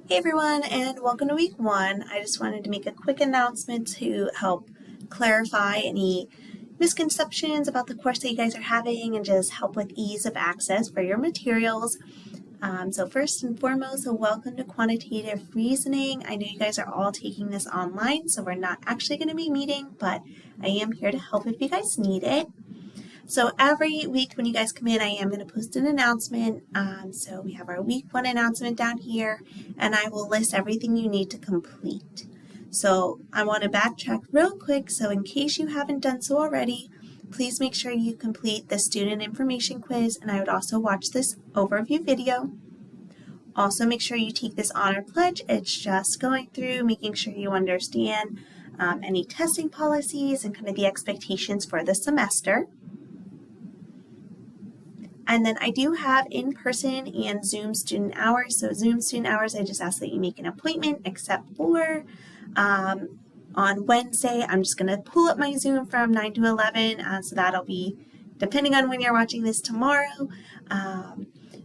Hey everyone, and welcome to week one. I just wanted to make a quick announcement to help clarify any misconceptions about the course that you guys are having and just help with ease of access for your materials. So first and foremost, welcome to quantitative reasoning. I know you guys are all taking this online, so we're not actually going to be meeting, but I am here to help if you guys need it. So every week when you guys come in, I am going to post an announcement. So we have our week one announcement down here, and I will list everything you need to complete. So I want to backtrack real quick. So in case you haven't done so already, please make sure you complete the student information quiz, and I would also watch this overview video. Also make sure you take this honor pledge. It's just going through, making sure you understand any testing policies and kind of the expectations for the semester. And then I do have in-person and Zoom student hours. So Zoom student hours, I just ask that you make an appointment, except for on Wednesday, I'm just going to pull up my Zoom from 9 to 11. So that'll be, depending on when you're watching this, tomorrow.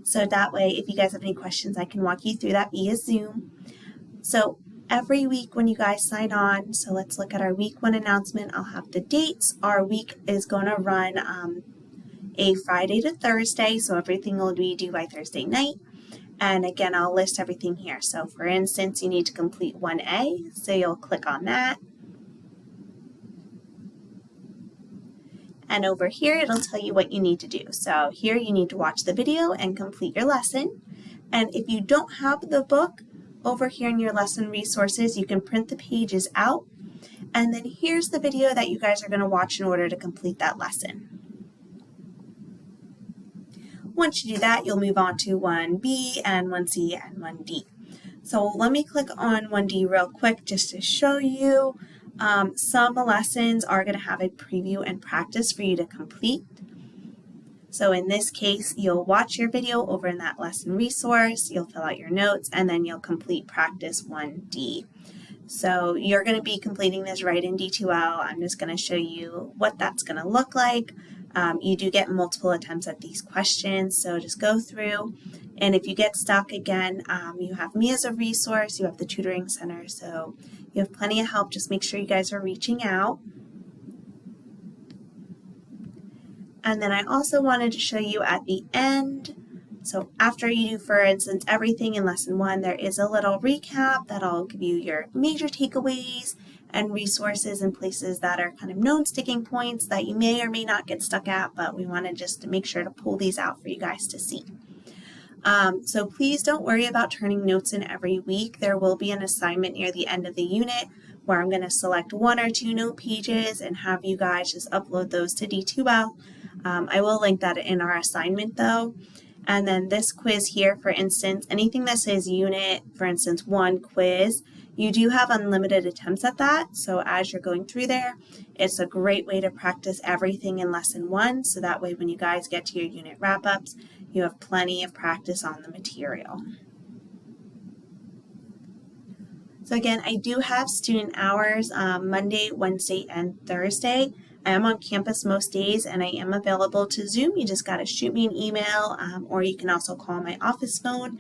So that way, if you guys have any questions, I can walk you through that via Zoom. So every week when you guys sign on, so let's look at our week one announcement. I'll have the dates. Our week is going to run a Friday to Thursday, so everything will be due by Thursday night. And again, I'll list everything here. So for instance, you need to complete 1A, so you'll click on that. And over here, it'll tell you what you need to do. So here you need to watch the video and complete your lesson. And if you don't have the book, over here in your lesson resources, you can print the pages out. And then here's the video that you guys are going to watch in order to complete that lesson. Once you do that, you'll move on to 1B and 1C and 1D. So let me click on 1D real quick just to show you. Some lessons are going to have a preview and practice for you to complete. So in this case, you'll watch your video over in that lesson resource, you'll fill out your notes, and then you'll complete practice 1D. So you're going to be completing this right in D2L. I'm just going to show you what that's going to look like. You do get multiple attempts at these questions, so just go through. And if you get stuck again, you have me as a resource, you have the tutoring center, so you have plenty of help. Just make sure you guys are reaching out. And then I also wanted to show you at the end, so after you do, for instance, everything in lesson one, there is a little recap that'll give you your major takeaways and resources and places that are kind of known sticking points that you may or may not get stuck at, but we wanted just to make sure to pull these out for you guys to see. So please don't worry about turning notes in every week. There will be an assignment near the end of the unit where I'm going to select 1 or 2 note pages and have you guys just upload those to D2L. I will link that in our assignment though. And then this quiz here, for instance, anything that says unit, for instance, 1 quiz, you do have unlimited attempts at that. So as you're going through there, it's a great way to practice everything in lesson 1. So that way when you guys get to your unit wrap-ups, you have plenty of practice on the material. So again, I do have student hours Monday, Wednesday, and Thursday. I am on campus most days and I am available to Zoom. You just got to shoot me an email or you can also call my office phone.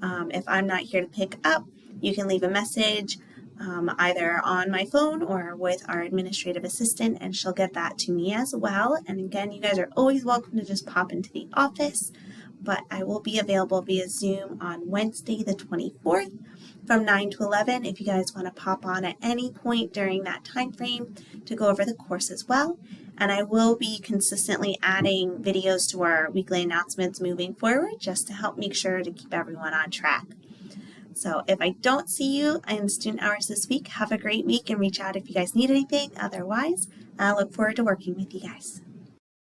If I'm not here to pick up, you can leave a message either on my phone or with our administrative assistant and she'll get that to me as well. And again, you guys are always welcome to just pop into the office, but I will be available via Zoom on Wednesday the 24th from 9 to 11 if you guys want to pop on at any point during that time frame to go over the course as well. And I will be consistently adding videos to our weekly announcements moving forward just to help make sure to keep everyone on track. So if I don't see you in student hours this week, have a great week and reach out if you guys need anything. Otherwise, I look forward to working with you guys.